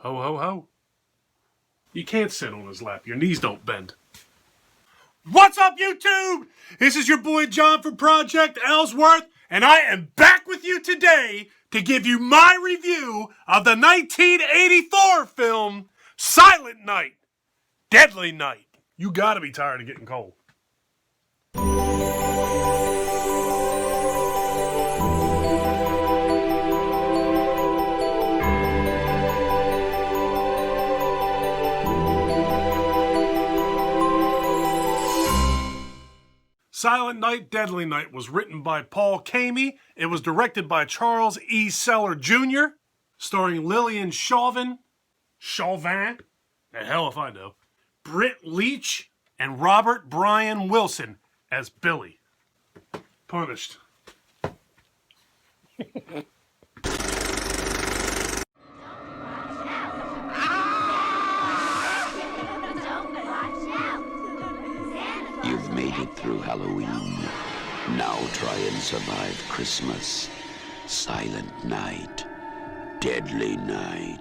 Ho, ho, ho. You can't sit on his lap. Your knees don't bend. What's up, YouTube? This is your boy John from Project Ellsworth, and I am back with you today to give you my review of the 1984 film Silent Night, Deadly Night. You gotta be tired of getting cold. Silent Night, Deadly Night was written by Paul Kamey. It was directed by Charles E. Seller Jr., starring Lillian Chauvin, the hell if I know, Britt Leach, and Robert Brian Wilson as Billy. Punished. You've made it through Halloween. Now try and survive Christmas. Silent Night. Deadly Night.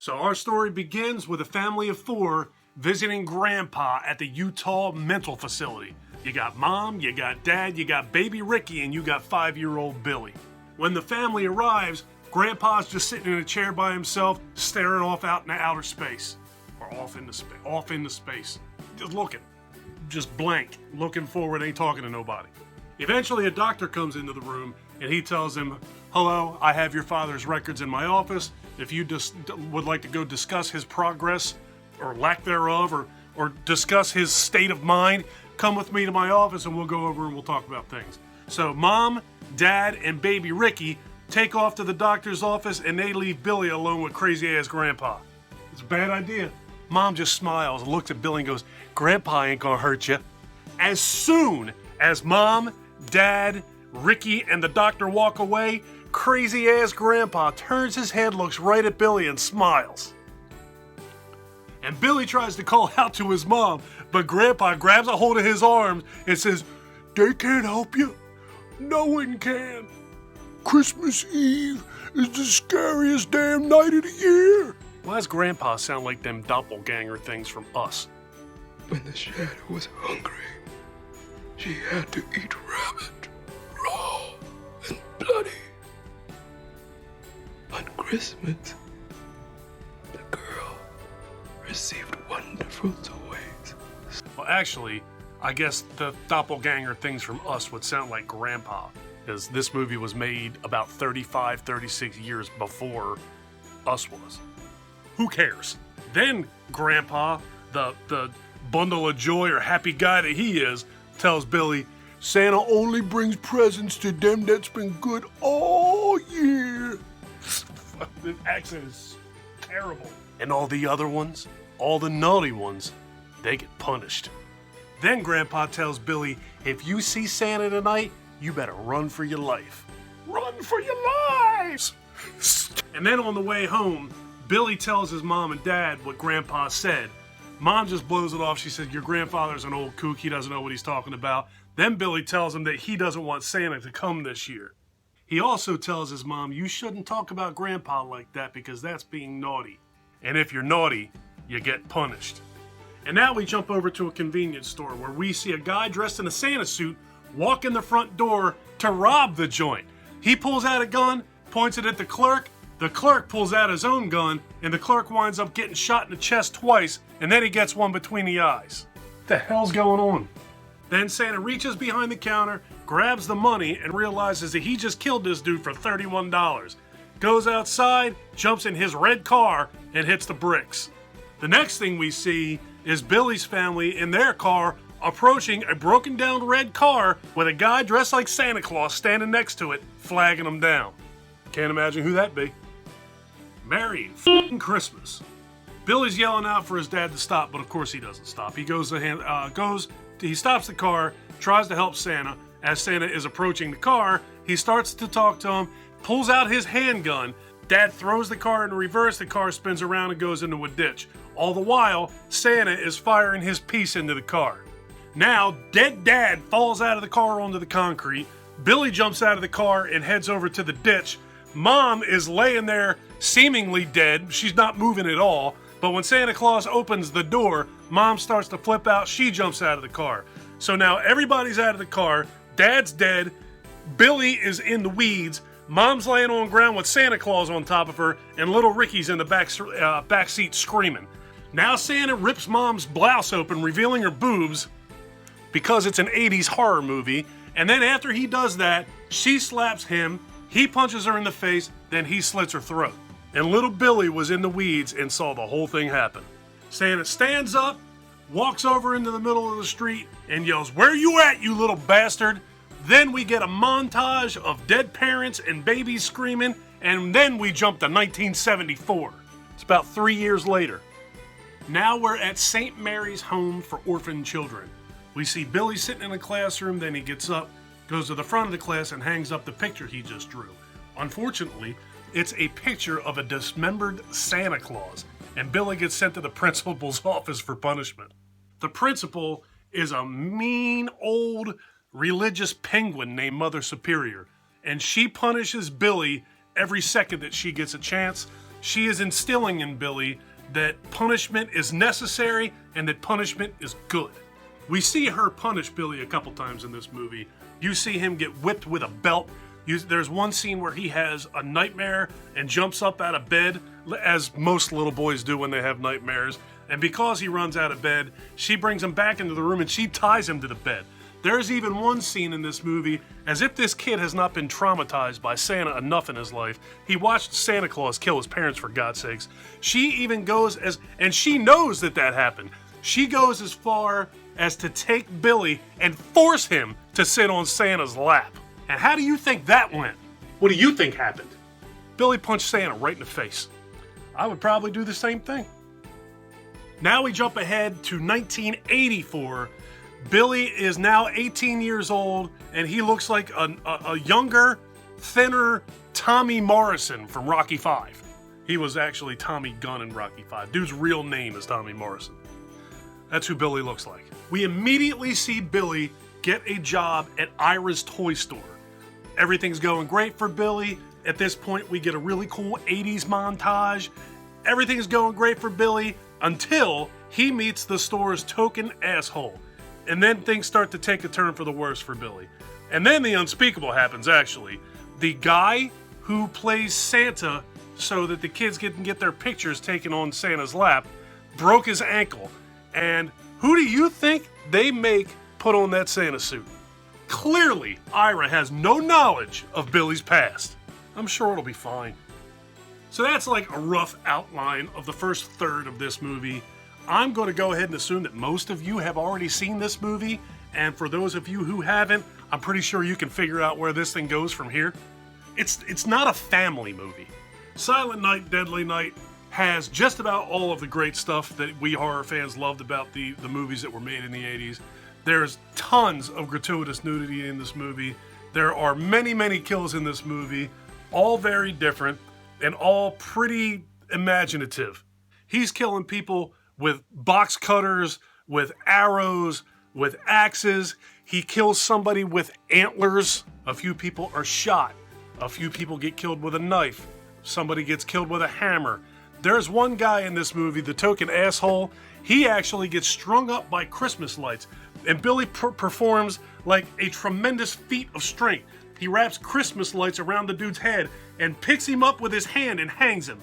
So our story begins with a family of four visiting Grandpa at the Utah mental facility. You got Mom, you got Dad, you got baby Ricky, and you got 5-year-old Billy. When the family arrives, Grandpa's just sitting in a chair by himself, staring off out into outer space. Or off into space. Just looking. Just blank, looking forward, ain't talking to nobody. Eventually a doctor comes into the room and he tells him, "Hello, I have your father's records in my office. If you just would like to go discuss his progress or lack thereof or discuss his state of mind, come with me to my office and we'll go over and we'll talk about things." So Mom, Dad, and baby Ricky take off to the doctor's office and they leave Billy alone with crazy ass Grandpa. It's a bad idea. Mom just smiles and looks at Billy and goes, "Grandpa ain't gonna hurt you." As soon as Mom, Dad, Ricky, and the doctor walk away, crazy ass Grandpa turns his head, looks right at Billy, and smiles. And Billy tries to call out to his mom, but Grandpa grabs a hold of his arms and says, "They can't help you. No one can. Christmas Eve is the scariest damn night of the year." Why does Grandpa sound like them doppelganger things from Us? When the shadow was hungry, she had to eat rabbit, raw and bloody. On Christmas, the girl received wonderful toys. Well, actually, I guess the doppelganger things from Us would sound like Grandpa, because this movie was made about 35, 36 years before Us was. Who cares? Then Grandpa, the bundle of joy or happy guy that he is, tells Billy, "Santa only brings presents to them that's been good all year." The accent is terrible. And all the other ones, all the naughty ones, they get punished. Then Grandpa tells Billy, "If you see Santa tonight, you better run for your life. Run for your lives!" And then on the way home, Billy tells his mom and dad what Grandpa said. Mom just blows it off. She says, "Your grandfather's an old kook. He doesn't know what he's talking about." Then Billy tells him that he doesn't want Santa to come this year. He also tells his mom, "You shouldn't talk about Grandpa like that because that's being naughty. And if you're naughty, you get punished." And now we jump over to a convenience store where we see a guy dressed in a Santa suit walk in the front door to rob the joint. He pulls out a gun, points it at the clerk. The clerk pulls out his own gun, and the clerk winds up getting shot in the chest twice, and then he gets one between the eyes. What the hell's going on? Then Santa reaches behind the counter, grabs the money, and realizes that he just killed this dude for $31. Goes outside, jumps in his red car, and hits the bricks. The next thing we see is Billy's family in their car approaching a broken down red car with a guy dressed like Santa Claus standing next to it, flagging them down. Can't imagine who that'd be. Merry f***ing Christmas. Billy's yelling out for his dad to stop, but of course he doesn't stop. He stops the car, tries to help Santa. As Santa is approaching the car, he starts to talk to him, pulls out his handgun. Dad throws the car in reverse, the car spins around and goes into a ditch. All the while, Santa is firing his piece into the car. Now, dead Dad falls out of the car onto the concrete. Billy jumps out of the car and heads over to the ditch. Mom is laying there seemingly dead. She's not moving at all. But when Santa Claus opens the door, Mom starts to flip out. She jumps out of the car. So now everybody's out of the car. Dad's dead. Billy is in the weeds. Mom's laying on the ground with Santa Claus on top of her, and little Ricky's in the back seat screaming. Now Santa rips Mom's blouse open, revealing her boobs, because it's an 80s horror movie. And then after he does that, she slaps him, he punches her in the face, then he slits her throat. And little Billy was in the weeds and saw the whole thing happen. Santa stands up, walks over into the middle of the street, and yells, "Where you at, you little bastard?" Then we get a montage of dead parents and babies screaming, and then we jump to 1974. It's about 3 years later. Now we're at St. Mary's Home for Orphan Children. We see Billy sitting in a classroom, then he gets up, goes to the front of the class, and hangs up the picture he just drew. Unfortunately, it's a picture of a dismembered Santa Claus, and Billy gets sent to the principal's office for punishment. The principal is a mean old religious penguin named Mother Superior, and she punishes Billy every second that she gets a chance. She is instilling in Billy that punishment is necessary and that punishment is good. We see her punish Billy a couple times in this movie. You see him get whipped with a belt. There's one scene where he has a nightmare and jumps up out of bed, as most little boys do when they have nightmares. And because he runs out of bed, she brings him back into the room and she ties him to the bed. There's even one scene in this movie, as if this kid has not been traumatized by Santa enough in his life. He watched Santa Claus kill his parents, for God's sakes. She even goes and she knows that happened. She goes as far as to take Billy and force him to sit on Santa's lap. And how do you think that went? What do you think happened? Billy punched Santa right in the face. I would probably do the same thing. Now we jump ahead to 1984. Billy is now 18 years old, and he looks like a younger, thinner Tommy Morrison from Rocky V. He was actually Tommy Gunn in Rocky V. Dude's real name is Tommy Morrison. That's who Billy looks like. We immediately see Billy get a job at Ira's toy store. Everything's going great for Billy. At this point, we get a really cool 80s montage. Everything's going great for Billy until he meets the store's token asshole. And then things start to take a turn for the worse for Billy. And then the unspeakable happens, actually. The guy who plays Santa so that the kids can get their pictures taken on Santa's lap broke his ankle. And who do you think they make put on that Santa suit? Clearly, Ira has no knowledge of Billy's past. I'm sure it'll be fine. So that's like a rough outline of the first third of this movie. I'm going to go ahead and assume that most of you have already seen this movie, and for those of you who haven't, I'm pretty sure you can figure out where this thing goes from here. It's not a family movie. Silent Night, Deadly Night has just about all of the great stuff that we horror fans loved about the movies that were made in the 80s. There's tons of gratuitous nudity in this movie. There are many, many kills in this movie, all very different and all pretty imaginative. He's killing people with box cutters, with arrows, with axes. He kills somebody with antlers. A few people are shot. A few people get killed with a knife. Somebody gets killed with a hammer. There's one guy in this movie, the token asshole. He actually gets strung up by Christmas lights. And Billy performs like a tremendous feat of strength. He wraps Christmas lights around the dude's head and picks him up with his hand and hangs him.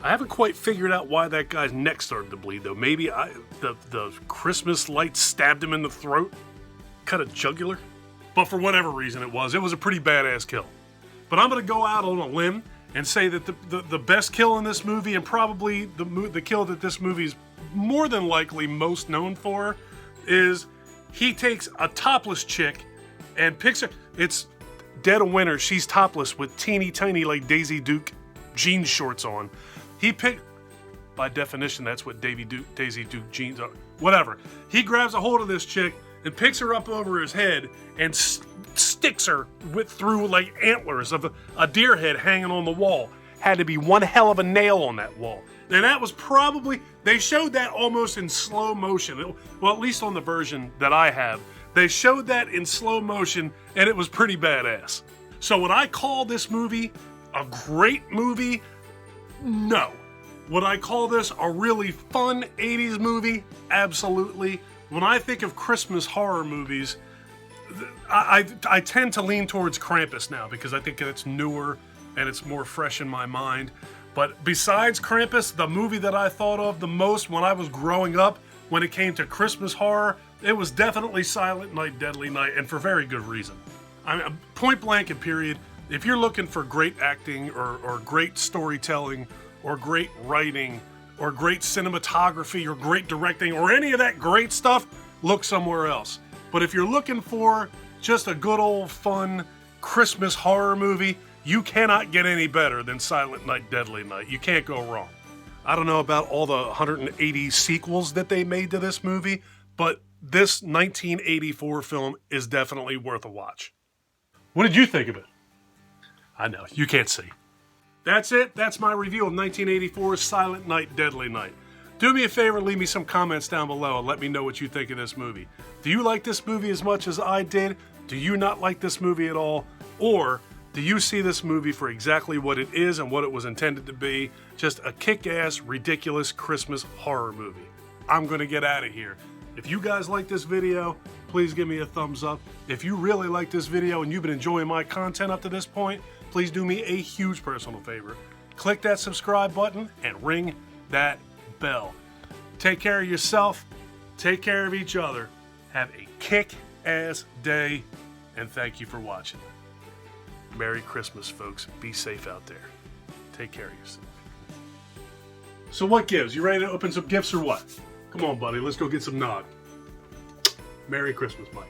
I haven't quite figured out why that guy's neck started to bleed, though. Maybe the Christmas light stabbed him in the throat, cut a jugular. But for whatever reason it was a pretty badass kill. But I'm going to go out on a limb and say that the best kill in this movie, and probably the kill that this movie is more than likely most known for, is he takes a topless chick and picks her. It's dead of winter. She's topless with teeny tiny like Daisy Duke jean shorts on. By definition, that's what Daisy Duke jeans are. Whatever. He grabs a hold of this chick and picks her up over his head and sticks her through like antlers of a deer head hanging on the wall. Had to be one hell of a nail on that wall. And that was probably, they showed that almost in slow motion. Well, at least on the version that I have, They showed that in slow motion, and it was pretty badass. So would I call this movie a great movie? No. Would I call this a really fun 80s movie? Absolutely. When I think of Christmas horror movies, I tend to lean towards Krampus now because I think it's newer and it's more fresh in my mind. But besides Krampus, the movie that I thought of the most when I was growing up, when it came to Christmas horror, it was definitely Silent Night, Deadly Night, and for very good reason. I mean, point blank and period, if you're looking for great acting or great storytelling or great writing or great cinematography or great directing or any of that great stuff, look somewhere else. But if you're looking for just a good old fun Christmas horror movie, you cannot get any better than Silent Night, Deadly Night. You can't go wrong. I don't know about all the 180 sequels that they made to this movie, but this 1984 film is definitely worth a watch. What did you think of it? I know, you can't see. That's it. That's my review of 1984's Silent Night, Deadly Night. Do me a favor, leave me some comments down below and let me know what you think of this movie. Do you like this movie as much as I did? Do you not like this movie at all? Or do you see this movie for exactly what it is and what it was intended to be? Just a kick-ass, ridiculous Christmas horror movie. I'm going to get out of here. If you guys like this video, please give me a thumbs up. If you really like this video and you've been enjoying my content up to this point, please do me a huge personal favor. Click that subscribe button and ring that bell. Take care of yourself. Take care of each other. Have a kick-ass day, and thank you for watching. Merry Christmas, folks. Be safe out there. Take care of yourself. So what gives? You ready to open some gifts or what? Come on, buddy. Let's go get some nog. Merry Christmas, Mike.